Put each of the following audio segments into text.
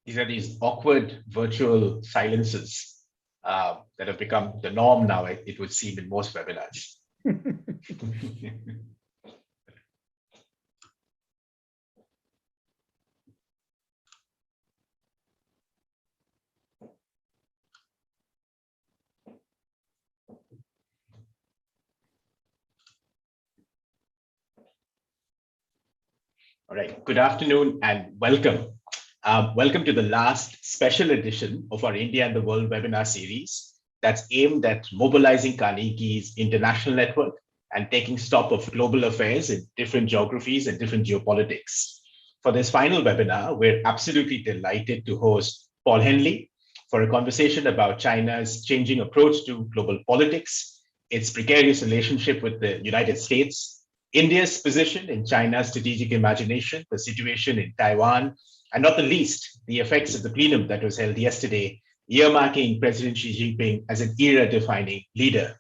These are these awkward virtual silences that have become the norm now, it would seem, in most webinars. All right, good afternoon and welcome. Welcome to the last special edition of our India and the World webinar series that's aimed at mobilizing Carnegie's international network and taking stock of global affairs in different geographies and different geopolitics. For this final webinar, we're absolutely delighted to host Paul Haenle for a conversation about China's changing approach to global politics, its precarious relationship with the United States, India's position in China's strategic imagination, the situation in Taiwan, and not the least, the effects of the plenum that was held yesterday, earmarking President Xi Jinping as an era-defining leader.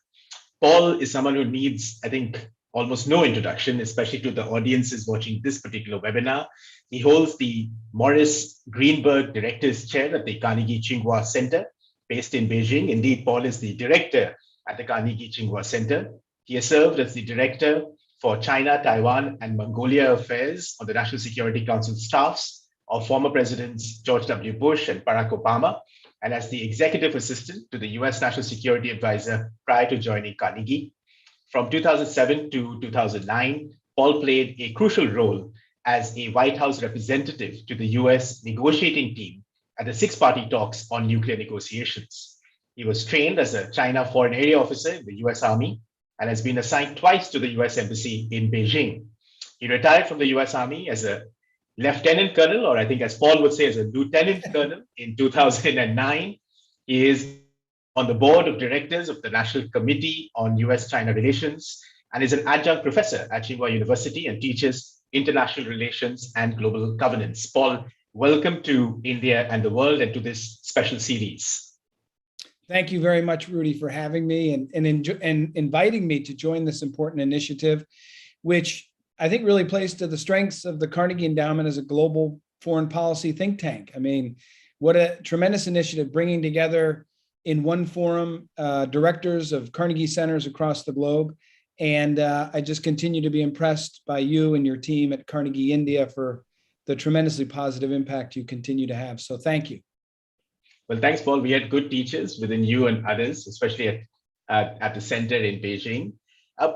Paul is someone who needs, I think, almost no introduction, especially to the audiences watching this particular webinar. He holds the Morris Greenberg Director's Chair at the Carnegie-Tsinghua Center, based in Beijing. Indeed, Paul is the director at the Carnegie-Tsinghua Center. He has served as the director for China, Taiwan, and Mongolia affairs on the National Security Council staffs of former presidents George W. Bush and Barack Obama, and as the executive assistant to the US National Security Advisor prior to joining Carnegie. From 2007 to 2009, Paul played a crucial role as a White House representative to the US negotiating team at the six-party talks on nuclear negotiations. He was trained as a China Foreign Area Officer in the US Army and has been assigned twice to the US Embassy in Beijing. He retired from the US Army as a lieutenant colonel, or I think as Paul would say, as a lieutenant colonel in 2009. He is on the board of directors of the National Committee on US-China Relations and is an adjunct professor at Tsinghua University and teaches international relations and global governance. Paul, welcome to India and the World and to this special series. Thank you very much, Rudy, for having me and inviting me to join this important initiative, which I think really plays to the strengths of the Carnegie Endowment as a global foreign policy think tank. I mean, what a tremendous initiative, bringing together in one forum directors of Carnegie centers across the globe. And I just continue to be impressed by you and your team at Carnegie India for the tremendously positive impact you continue to have. So thank you. Well, thanks, Paul. We had good teachers within you and others, especially at the center in Beijing.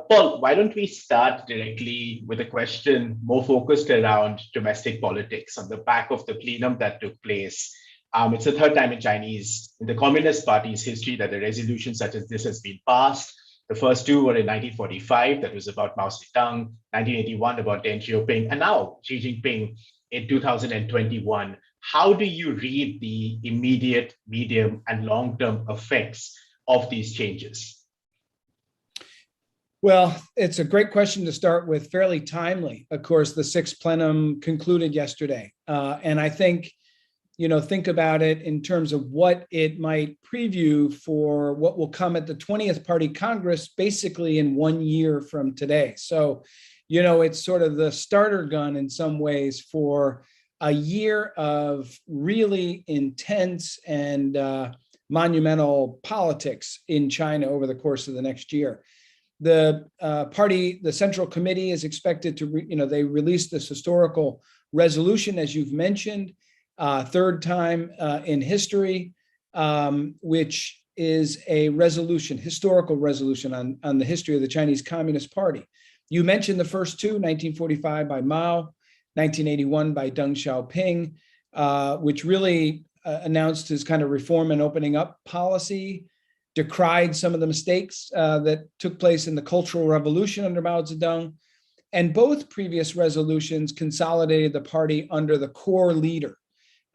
Paul, why don't we start directly with a question more focused around domestic politics on the back of the plenum that took place. It's the third time in the Communist Party's history that a resolution such as this has been passed. The first two were in 1945, that was about Mao Zedong, 1981 about Deng Xiaoping, and now Xi Jinping in 2021. How do you read the immediate, medium, and long-term effects of these changes? Well, it's a great question to start with, fairly timely. Of course, the sixth plenum concluded yesterday. And I think, think about it in terms of what it might preview for what will come at the 20th Party Congress, basically in 1 year from today. So, it's sort of the starter gun in some ways for a year of really intense and monumental politics in China over the course of the next year. The Central Committee is expected to, they released this historical resolution, as you've mentioned, third time in history, which is a historical resolution on the history of the Chinese Communist Party. You mentioned the first two, 1945 by Mao, 1981 by Deng Xiaoping, which really announced his kind of reform and opening up policy, decried some of the mistakes that took place in the Cultural Revolution under Mao Zedong. And both previous resolutions consolidated the party under the core leader.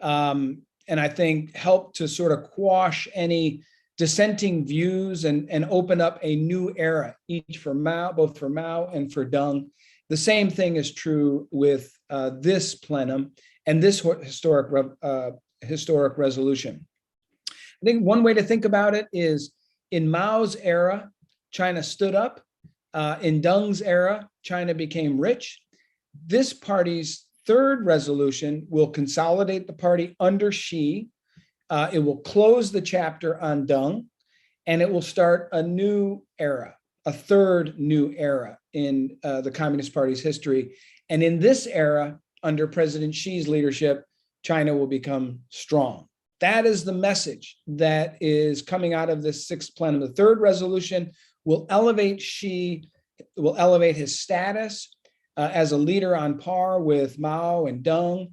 And I think helped to sort of quash any dissenting views and open up a new era, each for Mao, both for Mao and for Deng. The same thing is true with this plenum and this historic resolution. I think one way to think about it is in Mao's era, China stood up. In Deng's era, China became rich. This party's third resolution will consolidate the party under Xi. It will close the chapter on Deng, and it will start a new era, a third new era in the Communist Party's history. And in this era, under President Xi's leadership, China will become strong. That is the message that is coming out of this sixth plenum. The third resolution will elevate Xi, will elevate his status as a leader on par with Mao and Deng,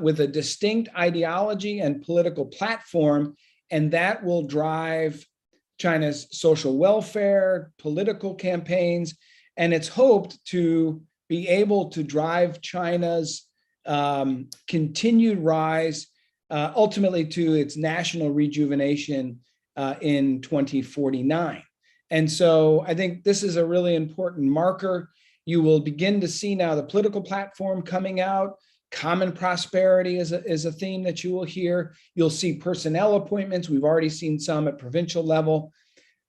with a distinct ideology and political platform, and that will drive China's social welfare, political campaigns, and it's hoped to be able to drive China's continued rise ultimately to its national rejuvenation in 2049. And so I think this is a really important marker. You will begin to see now the political platform coming out. Common prosperity is a theme that you will hear. You'll see personnel appointments. We've already seen some at provincial level.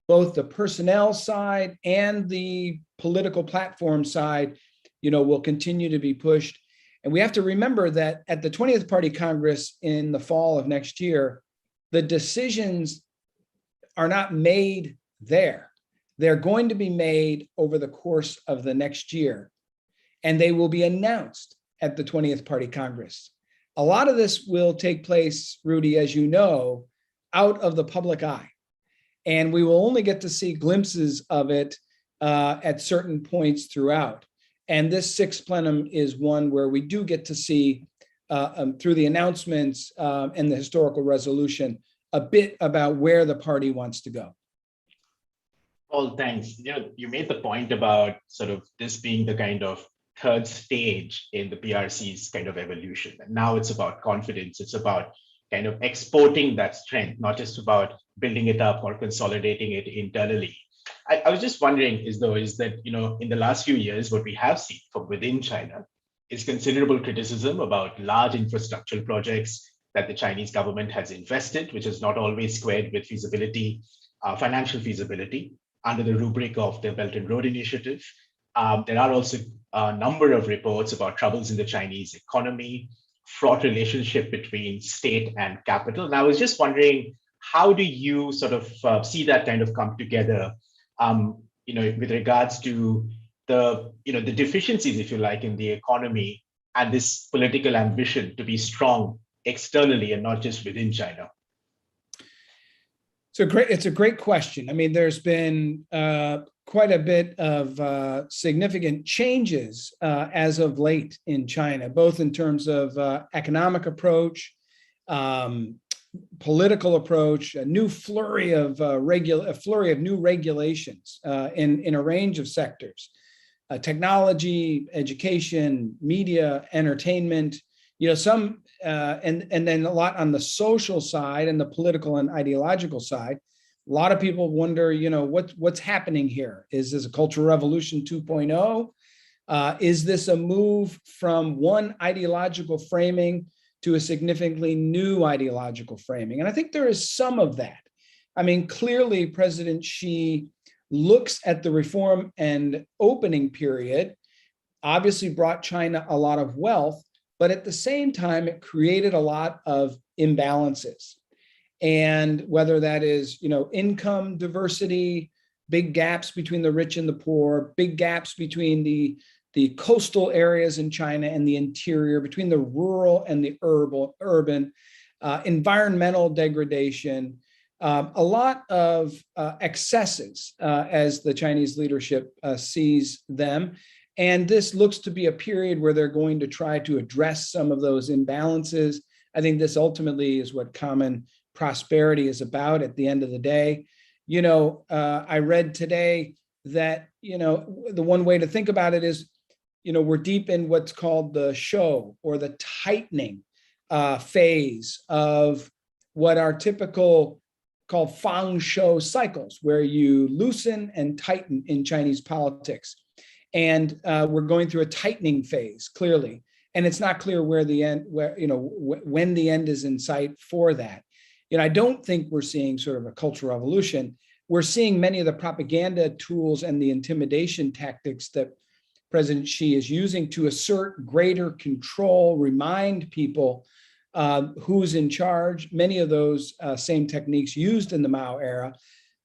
Both the personnel side and the political platform side, will continue to be pushed. And we have to remember that at the 20th Party Congress in the fall of next year, the decisions are not made there. They're going to be made over the course of the next year, and they will be announced at the 20th Party Congress. A lot of this will take place, Rudy, as you know, out of the public eye. And we will only get to see glimpses of it at certain points throughout. And this sixth plenum is one where we do get to see, through the announcements and the historical resolution, a bit about where the party wants to go. Paul, thanks. You made the point about sort of this being the kind of third stage in the PRC's kind of evolution. And now it's about confidence. It's about kind of exporting that strength, not just about building it up or consolidating it internally. I was just wondering is that, in the last few years, what we have seen from within China is considerable criticism about large infrastructural projects that the Chinese government has invested, which is not always squared with feasibility, financial feasibility under the rubric of the Belt and Road Initiative. There are also a number of reports about troubles in the Chinese economy, fraught relationship between state and capital. And I was just wondering, how do you sort of see that kind of come together, with regards to the deficiencies, if you like, in the economy and this political ambition to be strong externally and not just within China? It's a great question. I mean, there's been quite a bit of significant changes as of late in China, both in terms of economic approach, political approach, a new flurry of new regulations in a range of sectors, technology, education, media, entertainment. Some and then a lot on the social side and the political and ideological side. A lot of people wonder, what's happening here? Is this a cultural revolution 2.0? Is this a move from one ideological framing to a significantly new ideological framing? And I think there is some of that. I mean, clearly President Xi looks at the reform and opening period, obviously brought China a lot of wealth, but at the same time, it created a lot of imbalances. And whether that is, income diversity, big gaps between the rich and the poor, big gaps between the coastal areas in China and the interior, between the rural and the urban, environmental degradation, a lot of excesses as the Chinese leadership sees them. And this looks to be a period where they're going to try to address some of those imbalances. I think this ultimately is what common prosperity is about at the end of the day. I read today that, the one way to think about it is, we're deep in what's called the show or the tightening phase of what are typical called fang shou cycles, where you loosen and tighten in Chinese politics. And we're going through a tightening phase, clearly. And it's not clear when the end is in sight for that. I don't think we're seeing sort of a cultural revolution. We're seeing many of the propaganda tools and the intimidation tactics that President Xi is using to assert greater control, remind people who's in charge. Many of those same techniques used in the Mao era.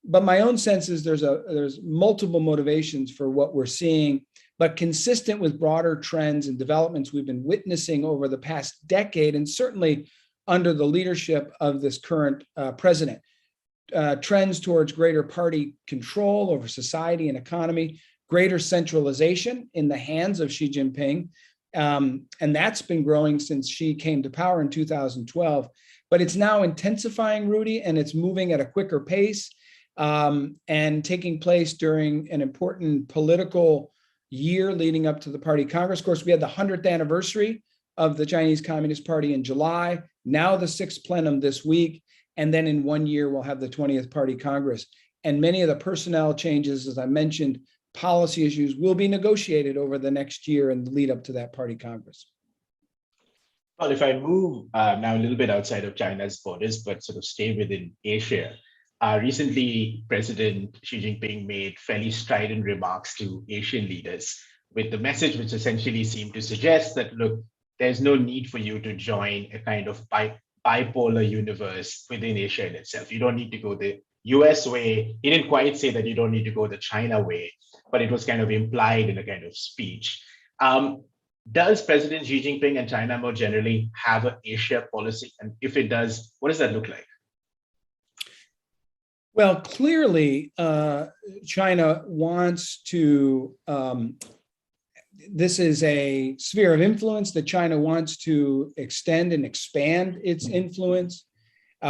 But my own sense is there's multiple motivations for what we're seeing, but consistent with broader trends and developments we've been witnessing over the past decade, and certainly under the leadership of this current president. Trends towards greater party control over society and economy, greater centralization in the hands of Xi Jinping. And that's been growing since Xi came to power in 2012. But it's now intensifying, Rudy, and it's moving at a quicker pace and taking place during an important political year leading up to the Party Congress. Of course, we had the 100th anniversary of the Chinese Communist Party in July, now the 6th plenum this week, and then in 1 year, we'll have the 20th Party Congress. And many of the personnel changes, as I mentioned, policy issues will be negotiated over the next year and lead up to that Party Congress. Well, if I move now a little bit outside of China's borders, but sort of stay within Asia, recently President Xi Jinping made fairly strident remarks to Asian leaders with the message which essentially seemed to suggest that, look, there's no need for you to join a kind of bipolar universe within Asia in itself. You don't need to go the US way. He didn't quite say that you don't need to go the China way, but it was kind of implied in a kind of speech. Does President Xi Jinping and China more generally have an Asia policy? And if it does, what does that look like? Well, clearly, China wants to, this is a sphere of influence that China wants to extend and expand its influence.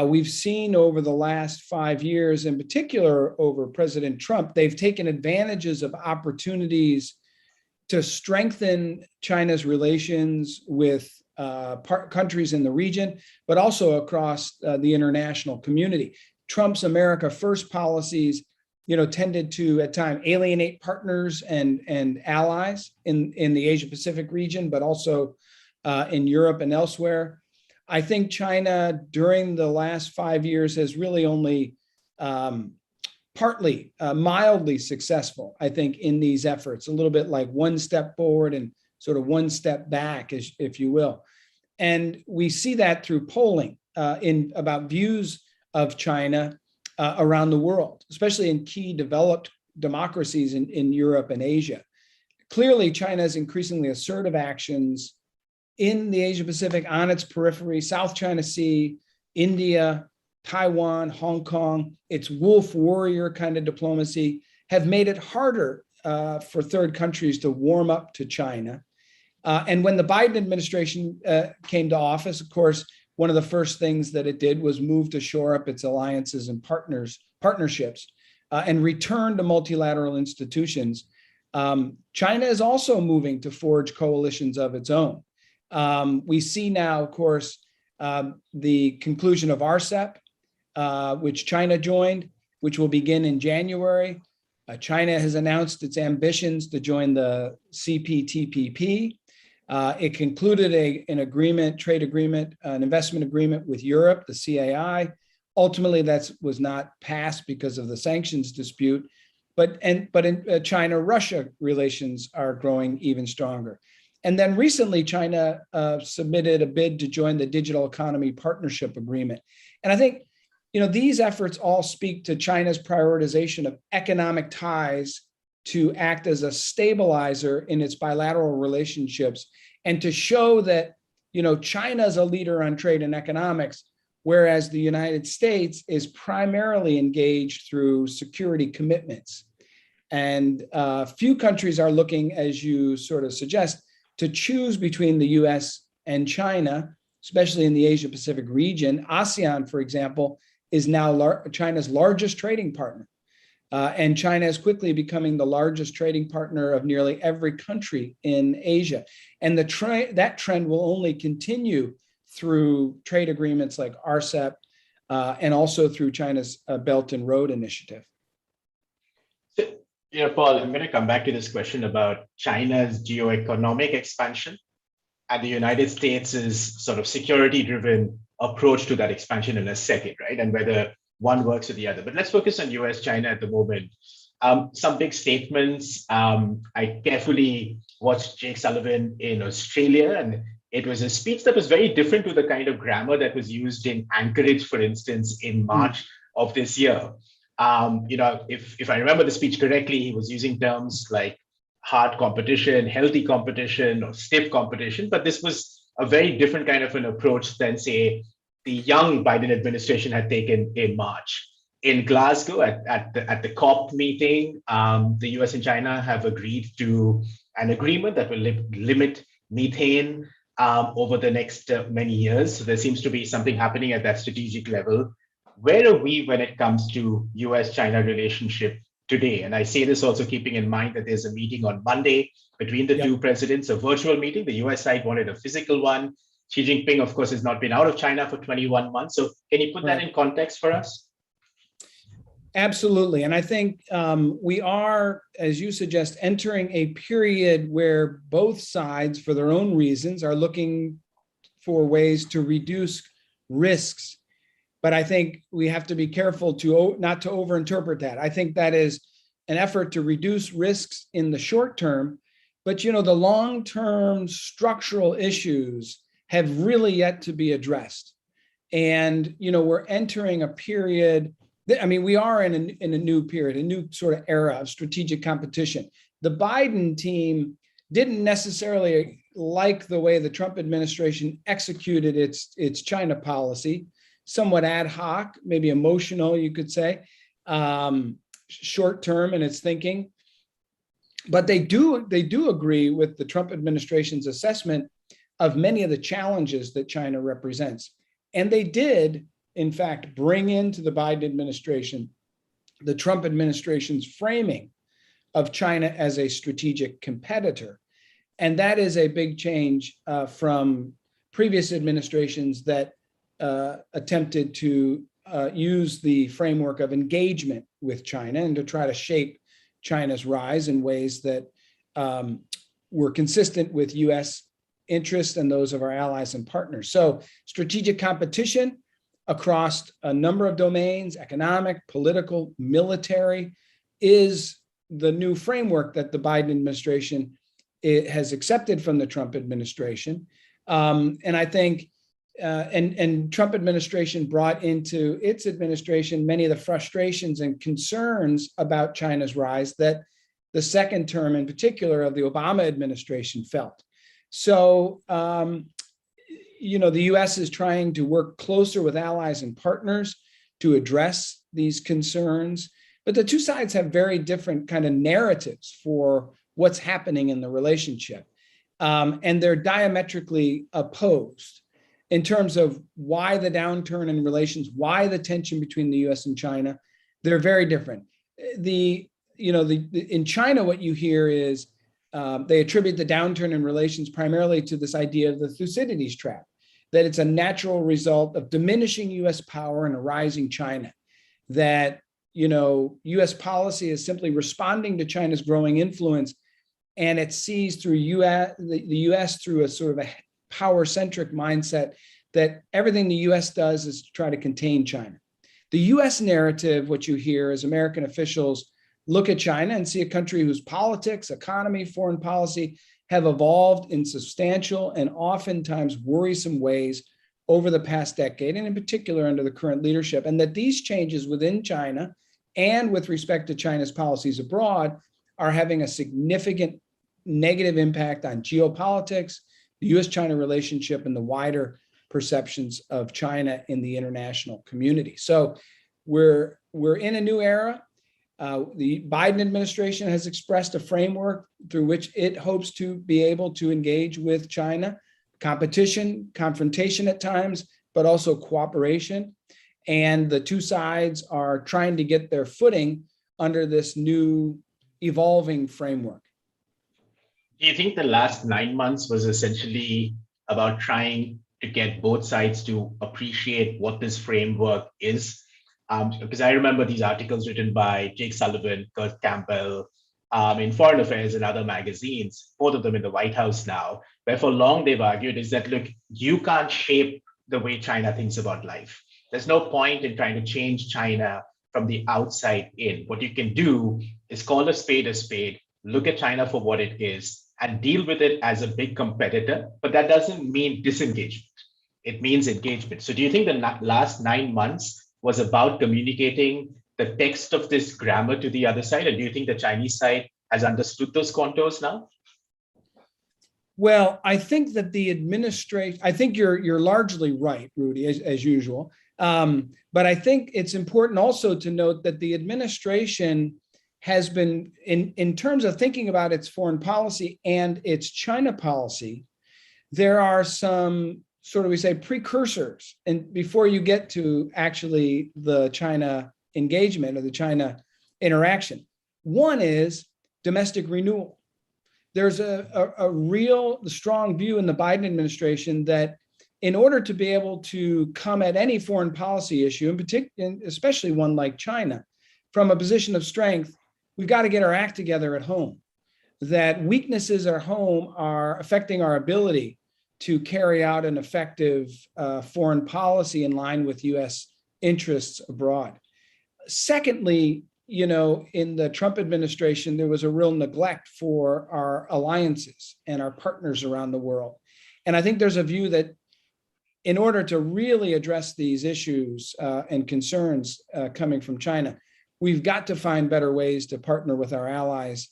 We've seen over the last 5 years, in particular over President Trump, they've taken advantages of opportunities to strengthen China's relations with countries in the region, but also across the international community. Trump's America First policies, tended to at times alienate partners and allies in the Asia Pacific region, but also in Europe and elsewhere. I think China during the last 5 years has really only partly, mildly successful, I think, in these efforts, a little bit like one step forward and sort of one step back, if you will. And we see that through polling about views of China around the world, especially in key developed democracies in Europe and Asia. Clearly, China's increasingly assertive actions in the Asia Pacific, on its periphery, South China Sea, India, Taiwan, Hong Kong, its wolf warrior kind of diplomacy have made it harder for third countries to warm up to China. And when the Biden administration came to office, of course, one of the first things that it did was move to shore up its alliances and partnerships and return to multilateral institutions. China is also moving to forge coalitions of its own. We see now, of course, the conclusion of RCEP, which China joined, which will begin in January. China has announced its ambitions to join the CPTPP. It concluded an agreement, trade agreement, an investment agreement with Europe, the CAI. Ultimately, that was not passed because of the sanctions dispute. But in China-Russia relations are growing even stronger. And then recently, China submitted a bid to join the Digital Economy Partnership Agreement. And I think, these efforts all speak to China's prioritization of economic ties to act as a stabilizer in its bilateral relationships and to show that, China is a leader on trade and economics, whereas the United States is primarily engaged through security commitments. And few countries are looking, as you sort of suggest, to choose between the US and China, especially in the Asia Pacific region. ASEAN, for example, is now China's largest trading partner. And China is quickly becoming the largest trading partner of nearly every country in Asia. And that trend will only continue through trade agreements like RCEP and also through China's Belt and Road Initiative. Paul, I'm going to come back to this question about China's geoeconomic expansion and the United States' sort of security-driven approach to that expansion in a second, right? And whether one works with the other. But let's focus on US-China at the moment. some big statements. I carefully watched Jake Sullivan in Australia, and it was a speech that was very different to the kind of grammar that was used in Anchorage, for instance, in March of this year. If I remember the speech correctly, he was using terms like hard competition, healthy competition, or stiff competition, but this was a very different kind of an approach than, say, the young Biden administration had taken in March. In Glasgow, at the COP meeting, the US and China have agreed to an agreement that will limit methane over the next many years. So there seems to be something happening at that strategic level. Where are we when it comes to US-China relationship today? And I say this also keeping in mind that there's a meeting on Monday between the two presidents, a virtual meeting. The US side wanted a physical one. Xi Jinping, of course, has not been out of China for 21 months. So can you put that in context for us? Absolutely. And I think we are, as you suggest, entering a period where both sides, for their own reasons, are looking for ways to reduce risks. But I think we have to be careful not to overinterpret that. I think that is an effort to reduce risks in the short term. But, the long-term structural issues have really yet to be addressed. And, we're entering a period. We are in a new period, a new sort of era of strategic competition. The Biden team didn't necessarily like the way the Trump administration executed its China policy, somewhat ad hoc, maybe emotional, you could say, short term in its thinking. But they do agree with the Trump administration's assessment of many of the challenges that China represents. And they did, in fact, bring into the Biden administration the Trump administration's framing of China as a strategic competitor. And that is a big change from previous administrations that attempted to use the framework of engagement with China and to try to shape China's rise in ways that were consistent with US interests and those of our allies and partners. So strategic competition across a number of domains, economic, political, military, is the new framework that the Biden administration has accepted from the Trump administration. And I think, and Trump administration brought into its administration many of the frustrations and concerns about China's rise that the second term in particular of the Obama administration felt. So, the US is trying to work closer with allies and partners to address these concerns, but the two sides have very different kind of narratives for what's happening in the relationship. And they're diametrically opposed in terms of why the downturn in relations, why the tension between the US and China. They're very different. In China, what you hear is they attribute the downturn in relations primarily to this idea of the Thucydides trap, that it's a natural result of diminishing US power and a rising China, that US policy is simply responding to China's growing influence, and it sees through the US through a sort of a power-centric mindset that everything the US does is to try to contain China. The US narrative, what you hear is American officials look at China and see a country whose politics, economy, foreign policy have evolved in substantial and oftentimes worrisome ways over the past decade, and in particular under the current leadership, and that these changes within China and with respect to China's policies abroad are having a significant negative impact on geopolitics, the US-China relationship, and the wider perceptions of China in the international community. So we're in a new era. The Biden administration has expressed a framework through which it hopes to be able to engage with China, competition, confrontation at times, but also cooperation. And the two sides are trying to get their footing under this new evolving framework. Do you think the last 9 months was essentially about trying to get both sides to appreciate what this framework is? Because I remember these articles written by Jake Sullivan, Kurt Campbell, in Foreign Affairs and other magazines, both of them in the White House now, where for long they've argued is that, look, you can't shape the way China thinks about life. There's no point in trying to change China from the outside in. What you can do is call a spade, look at China for what it is, and deal with it as a big competitor. But that doesn't mean disengagement. It means engagement. So do you think the last 9 months was about communicating the text of this grammar to the other side? And do you think the Chinese side has understood those contours now? Well, I think that the administration, I think you're largely right, Rudy, as usual. But I think it's important also to note that the administration has been, in terms of thinking about its foreign policy and its China policy, there are some sort of, we say, precursors, and before you get to actually the China engagement or the China interaction. One is domestic renewal. There's a real strong view in the Biden administration that in order to be able to come at any foreign policy issue, in particular, especially one like China, from a position of strength, we've got to get our act together at home. That weaknesses at home are affecting our ability to carry out an effective foreign policy in line with US interests abroad. Secondly, in the Trump administration, there was a real neglect for our alliances and our partners around the world. And I think there's a view that in order to really address these issues and concerns coming from China, we've got to find better ways to partner with our allies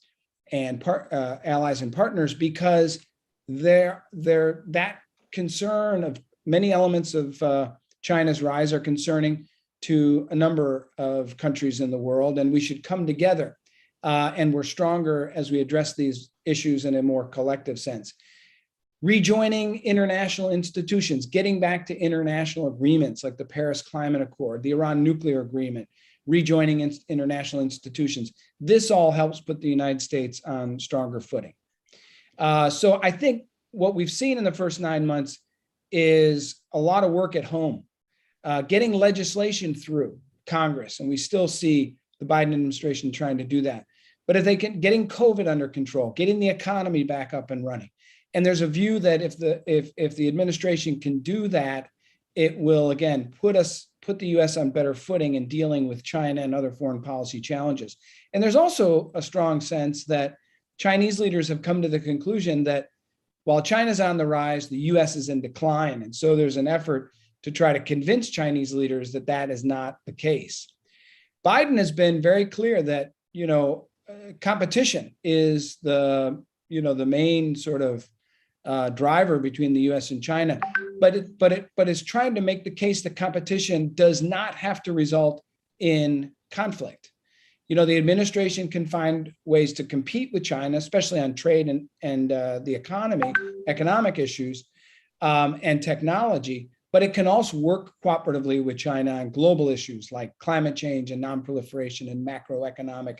and partners, because that concern of many elements of China's rise are concerning to a number of countries in the world, and we should come together and we're stronger as we address these issues in a more collective sense. Rejoining international institutions, getting back to international agreements like the Paris Climate Accord, the Iran nuclear agreement, rejoining international institutions. This all helps put the United States on stronger footing. So I think what we've seen in the first 9 months is a lot of work at home. Getting legislation through Congress, and we still see the Biden administration trying to do that. But if they can, getting COVID under control, getting the economy back up and running, and there's a view that if the administration can do that, it will again put the U.S. on better footing in dealing with China and other foreign policy challenges. And there's also a strong sense that Chinese leaders have come to the conclusion that while China's on the rise, the U.S. is in decline, and so there's an effort to try to convince Chinese leaders that that is not the case. Biden has been very clear that, competition is the main sort of driver between the U.S. and China, but is trying to make the case that competition does not have to result in conflict. The administration can find ways to compete with China, especially on trade and the economic issues and technology. But it can also work cooperatively with China on global issues like climate change and nonproliferation and macroeconomic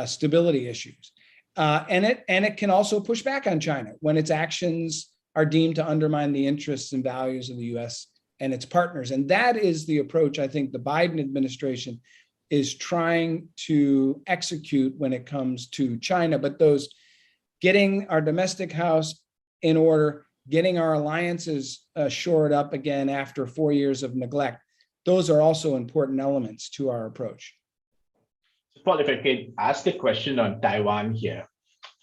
stability issues. And it can also push back on China when its actions are deemed to undermine the interests and values of the U.S. and its partners. And that is the approach I think the Biden administration is trying to execute when it comes to China. But those getting our domestic house in order, getting our alliances shored up again after 4 years of neglect, those are also important elements to our approach. Paul, if I could ask a question on Taiwan here.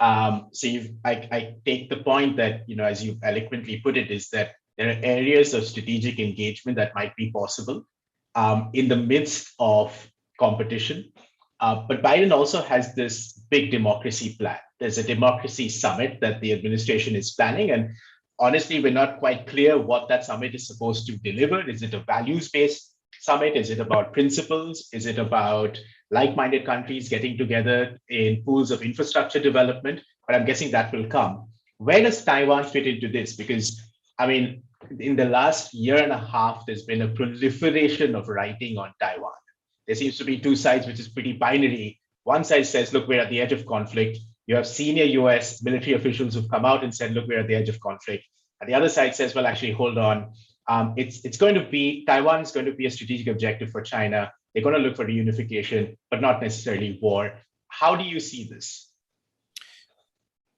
I take the point that, as you eloquently put it, is that there are areas of strategic engagement that might be possible in the midst of competition. But Biden also has this big democracy plan. There's a democracy summit that the administration is planning. And honestly, we're not quite clear what that summit is supposed to deliver. Is it a values-based summit? Is it about principles? Is it about like-minded countries getting together in pools of infrastructure development? But I'm guessing that will come. Where does Taiwan fit into this? Because, in the last year and a half, there's been a proliferation of writing on Taiwan. There seems to be two sides, which is pretty binary. One side says, look, we're at the edge of conflict. You have senior US military officials who've come out and said, look, we're at the edge of conflict. And the other side says, well, actually, hold on. Taiwan is going to be a strategic objective for China. They're going to look for reunification, but not necessarily war. How do you see this?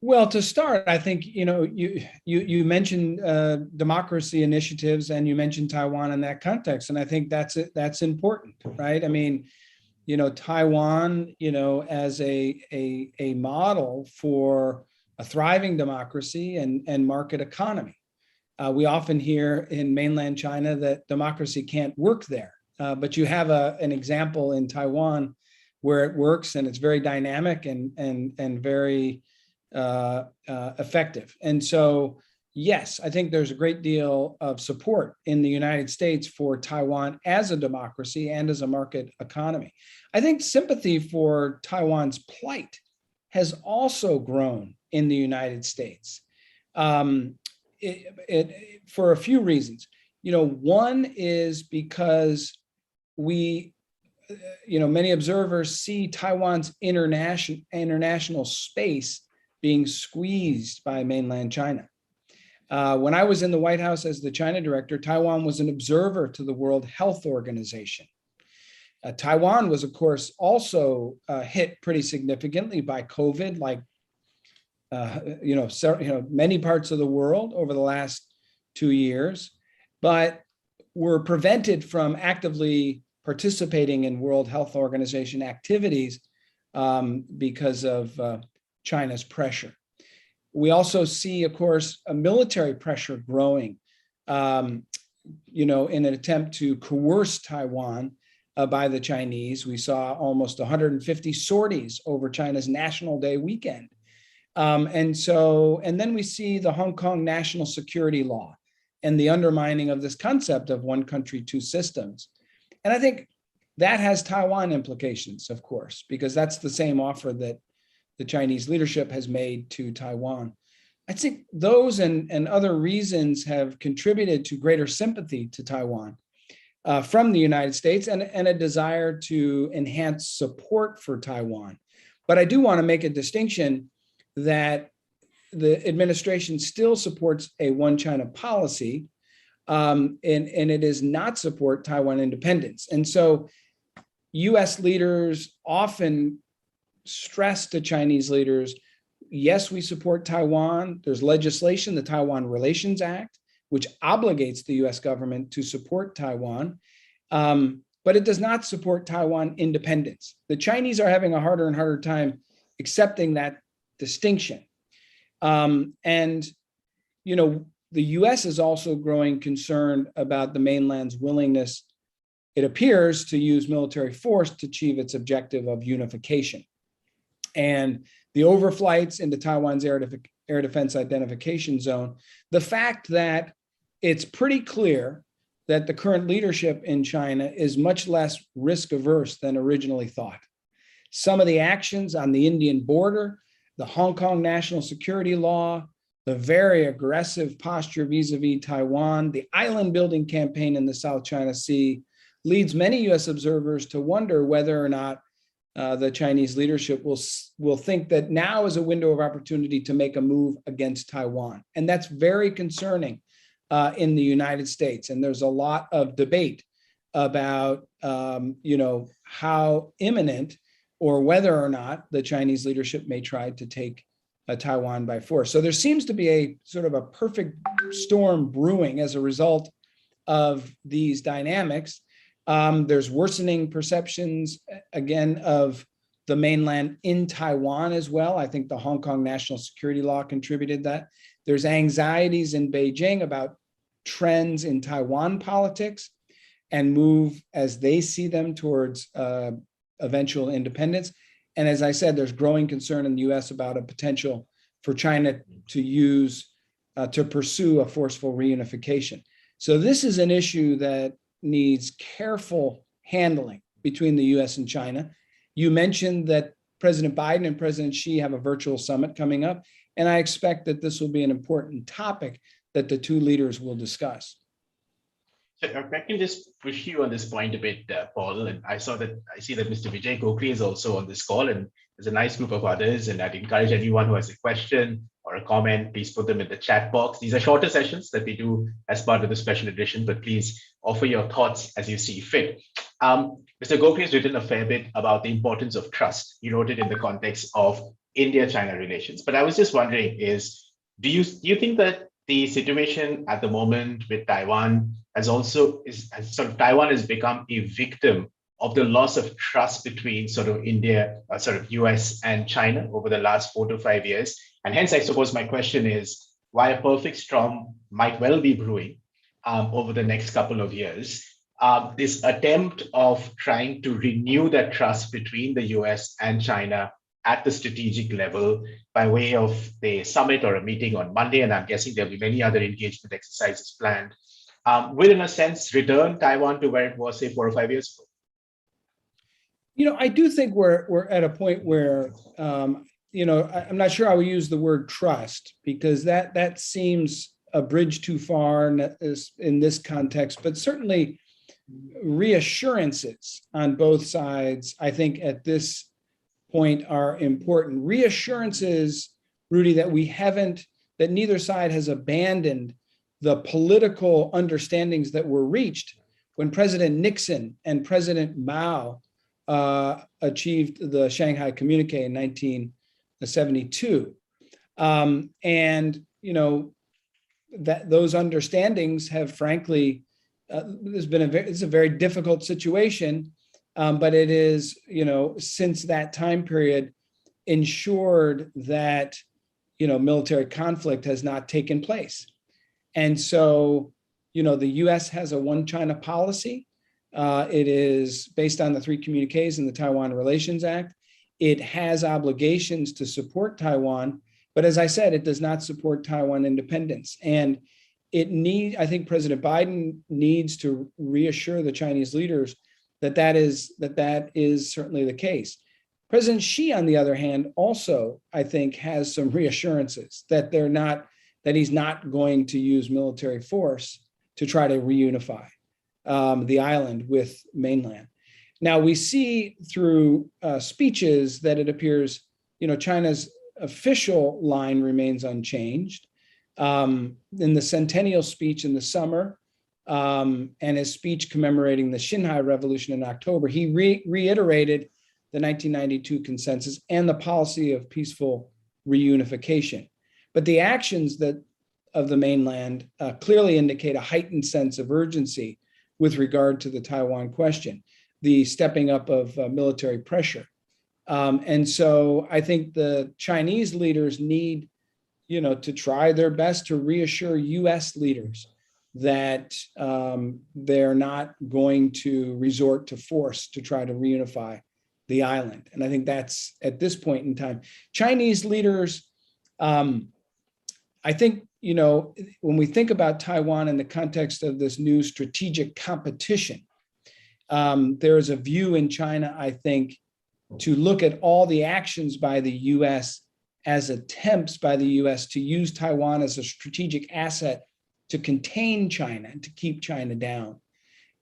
Well, to start, I think, you mentioned democracy initiatives and you mentioned Taiwan in that context. And I think that's important, right? Taiwan, as a model for a thriving democracy and market economy. We often hear in mainland China that democracy can't work there, but you have an example in Taiwan where it works, and it's very dynamic and very effective. And so, yes, I think there's a great deal of support in the United States for Taiwan as a democracy and as a market economy. I think sympathy for Taiwan's plight has also grown in the United States. For a few reasons. One is because many observers see Taiwan's international space being squeezed by mainland China. When I was in the White House as the China director, Taiwan was an observer to the World Health Organization. Taiwan was, of course, also hit pretty significantly by COVID, like many parts of the world over the last 2 years, but were prevented from actively participating in World Health Organization activities because of China's pressure. We also see, of course, a military pressure growing, in an attempt to coerce Taiwan by the Chinese. We saw almost 150 sorties over China's National Day weekend. And then we see the Hong Kong national security law and the undermining of this concept of one country, two systems. And I think that has Taiwan implications, of course, because that's the same offer that the Chinese leadership has made to Taiwan. I think those and other reasons have contributed to greater sympathy to Taiwan from the United States and a desire to enhance support for Taiwan. But I do want to make a distinction that the administration still supports a one China policy, and it does not support Taiwan independence. And so US leaders often stress to Chinese leaders, yes, we support Taiwan. There's legislation, the Taiwan Relations Act, which obligates the US government to support Taiwan, but it does not support Taiwan independence. The Chinese are having a harder and harder time accepting that distinction. The US is also growing concerned about the mainland's willingness, it appears, to use military force to achieve its objective of unification. And the overflights into Taiwan's air defense identification zone, the fact that it's pretty clear that the current leadership in China is much less risk averse than originally thought. Some of the actions on the Indian border, the Hong Kong national security law, the very aggressive posture vis-a-vis Taiwan, the island building campaign in the South China Sea, leads many US observers to wonder whether or not the Chinese leadership will think that now is a window of opportunity to make a move against Taiwan. And that's very concerning in the United States. And there's a lot of debate about how imminent or whether or not the Chinese leadership may try to take Taiwan by force. So there seems to be a sort of a perfect storm brewing as a result of these dynamics. There's worsening perceptions, again, of the mainland in Taiwan as well. I think the Hong Kong national security law contributed that. There's anxieties in Beijing about trends in Taiwan politics and move as they see them towards eventual independence. And as I said, there's growing concern in the US about a potential for China to pursue a forceful reunification. So this is an issue that needs careful handling between the US and China. You mentioned that President Biden and President Xi have a virtual summit coming up, and I expect that this will be an important topic that the two leaders will discuss. So if I can just push you on this point a bit, Paul, and I see that Mr. Vijay Gokhale is also on this call, and there's a nice group of others, and I'd encourage anyone who has a question or a comment, please put them in the chat box. These are shorter sessions that we do as part of the special edition, but please offer your thoughts as you see fit. Mr. Gokhale has written a fair bit about the importance of trust. He wrote it in the context of India-China relations. But I was just wondering, do you think that the situation at the moment with Taiwan Taiwan has become a victim of the loss of trust between sort of US and China over the last 4 to 5 years. And hence, I suppose my question is why a perfect storm might well be brewing over the next couple of years. This attempt of trying to renew that trust between the US and China at the strategic level by way of the summit or a meeting on Monday, and I'm guessing there'll be many other engagement exercises planned, will in a sense return Taiwan to where it was, say, 4 or 5 years ago? I do think we're at a point where, I'm not sure I would use the word trust, because that seems a bridge too far in this context, but certainly reassurances on both sides, I think at this point are important. Reassurances, Rudy, that neither side has abandoned the political understandings that were reached when President Nixon and President Mao achieved the Shanghai Communique in 1972. That those understandings have, frankly, it's a very difficult situation, but it is, since that time period, ensured that, military conflict has not taken place. And so, the US has a one China policy. It is based on the 3 communiques in the Taiwan Relations Act. It has obligations to support Taiwan, but as I said, it does not support Taiwan independence. And I think President Biden needs to reassure the Chinese leaders that is certainly the case. President Xi, on the other hand, also, I think, has some reassurances that he's not going to use military force to try to reunify the island with mainland. Now, we see through speeches that it appears, China's official line remains unchanged. In the centennial speech in the summer, and his speech commemorating the Xinhai Revolution in October, he reiterated the 1992 consensus and the policy of peaceful reunification. But the actions of the mainland clearly indicate a heightened sense of urgency with regard to the Taiwan question, the stepping up of military pressure. And so I think the Chinese leaders need, to try their best to reassure US leaders that they're not going to resort to force to try to reunify the island. And I think that's, at this point in time, Chinese leaders, I think, when we think about Taiwan in the context of this new strategic competition, there is a view in China, I think, to look at all the actions by the US as attempts by the US to use Taiwan as a strategic asset to contain China and to keep China down.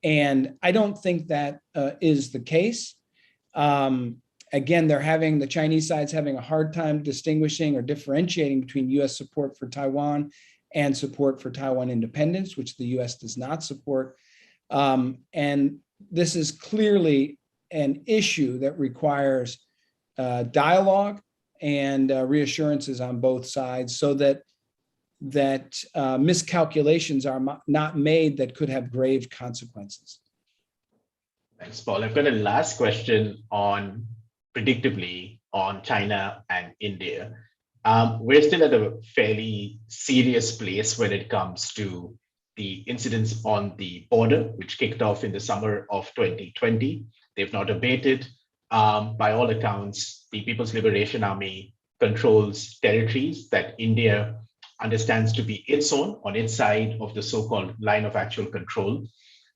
And I don't think that is the case. Again, the Chinese side's having a hard time distinguishing or differentiating between US support for Taiwan and support for Taiwan independence, which the US does not support. And this is clearly an issue that requires dialogue and reassurances on both sides, so that miscalculations are not made that could have grave consequences. Thanks, Paul. I've got a last question predictably on China and India. We're still at a fairly serious place when it comes to the incidents on the border, which kicked off in the summer of 2020. They've not abated. By all accounts, the People's Liberation Army controls territories that India understands to be its own on its side of the so-called line of actual control.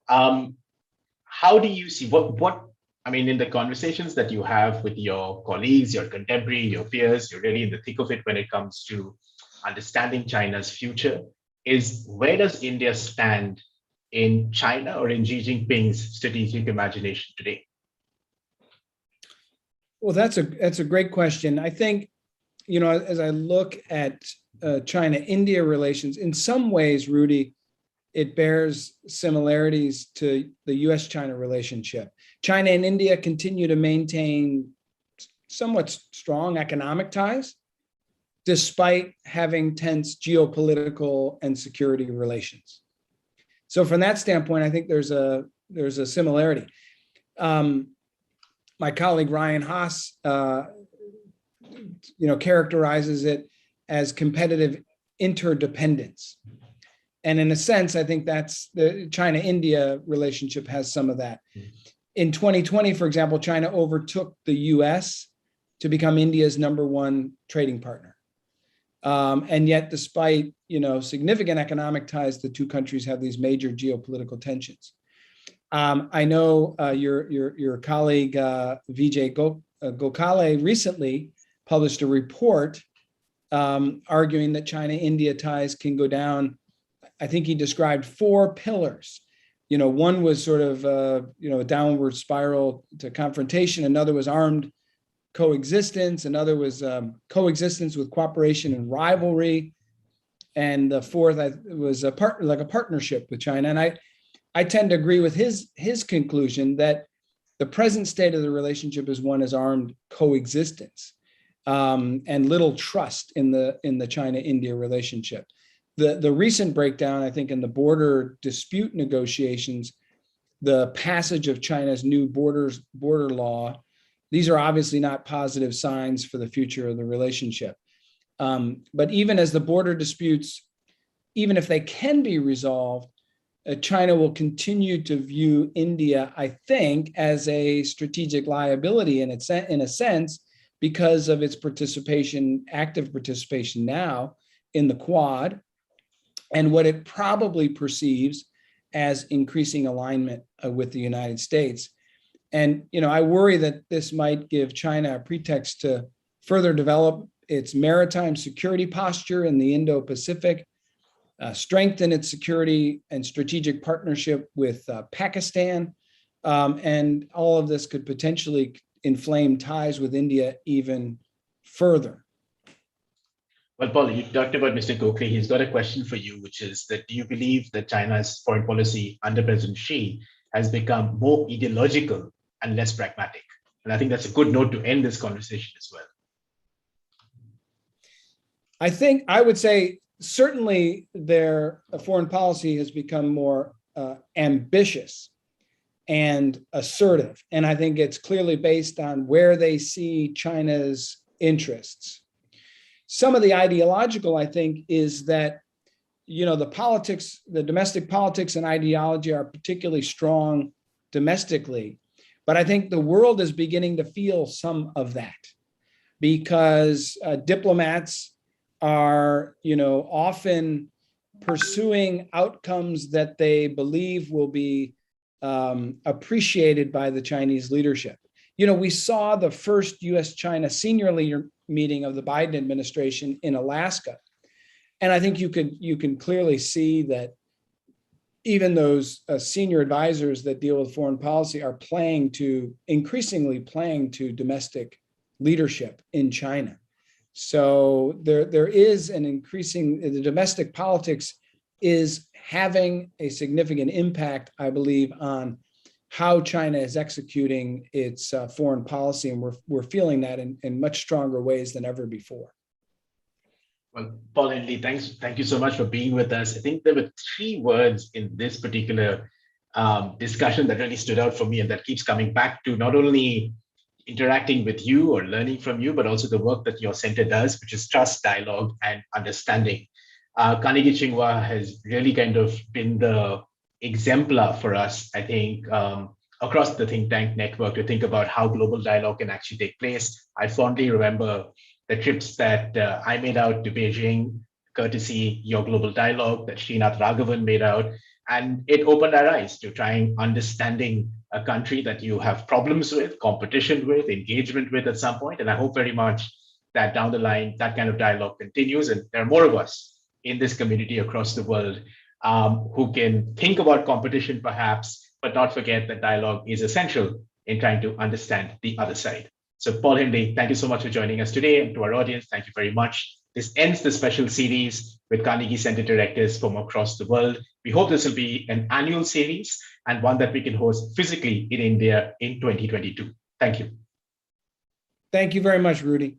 How do you see in the conversations that you have with your colleagues, your contemporaries, your peers, you're really in the thick of it when it comes to understanding China's future, is where does India stand in China or in Xi Jinping's strategic imagination today? Well, that's a great question. I think, as I look at China-India relations, in some ways, Rudy, it bears similarities to the US-China relationship. China and India continue to maintain somewhat strong economic ties, despite having tense geopolitical and security relations. So from that standpoint, I think there's a similarity. My colleague Ryan Haas, characterizes it as competitive interdependence. And in a sense, I think that's the China-India relationship has some of that. In 2020, for example, China overtook the US to become India's #1 trading partner. And yet, despite significant economic ties, the two countries have these major geopolitical tensions. I know your colleague Vijay Gokhale recently published a report arguing that China-India ties can go down. I think he described 4 pillars. One was sort of a downward spiral to confrontation. Another was armed coexistence. Another was coexistence with cooperation and rivalry. And the fourth was a partnership with China. And I tend to agree with his conclusion that the present state of the relationship is one as armed coexistence, and little trust in the China-India relationship. The recent breakdown, I think, in the border dispute negotiations, the passage of China's new border law, these are obviously not positive signs for the future of the relationship. But even as the border disputes, even if they can be resolved, China will continue to view India, I think, as a strategic liability in a sense, because of its active participation now in the Quad, and what it probably perceives as increasing alignment with the United States. And I worry that this might give China a pretext to further develop its maritime security posture in the Indo-Pacific, strengthen its security and strategic partnership with Pakistan, and all of this could potentially inflame ties with India even further. Well, Paul, you talked about Mr. Gokhale. He's got a question for you, which is that do you believe that China's foreign policy under President Xi has become more ideological and less pragmatic? And I think that's a good note to end this conversation as well. I would say certainly their foreign policy has become more ambitious and assertive. And I think it's clearly based on where they see China's interests. Some of the ideological, I think, is that, the domestic politics and ideology are particularly strong domestically. But I think the world is beginning to feel some of that because diplomats are, often pursuing outcomes that they believe will be appreciated by the Chinese leadership. We saw the first U.S.-China senior leader meeting of the Biden administration in Alaska. And I think you can clearly see that even those senior advisors that deal with foreign policy are increasingly playing to domestic leadership in China. So there is the domestic politics is having a significant impact, I believe, on how China is executing its foreign policy, and we're feeling that in much stronger ways than ever before. Well, Paul Haenle, thank you so much for being with us. I think there were 3 words in this particular discussion that really stood out for me, and that keeps coming back to not only interacting with you or learning from you, but also the work that your center does, which is trust, dialogue, and understanding. Carnegie-Tsinghua has really kind of been the exemplar for us, I think, across the think tank network to think about how global dialogue can actually take place. I fondly remember the trips that I made out to Beijing, courtesy your global dialogue that Srinath Raghavan made out. And it opened our eyes to trying understanding a country that you have problems with, competition with, engagement with at some point. And I hope very much that down the line, that kind of dialogue continues. And there are more of us in this community across the world who can think about competition perhaps, but not forget that dialogue is essential in trying to understand the other side. So Paul Haenle, thank you so much for joining us today. And to our audience, thank you very much. This ends the special series with Carnegie Center directors from across the world. We hope this will be an annual series and one that we can host physically in India in 2022. Thank you. Thank you very much, Rudy.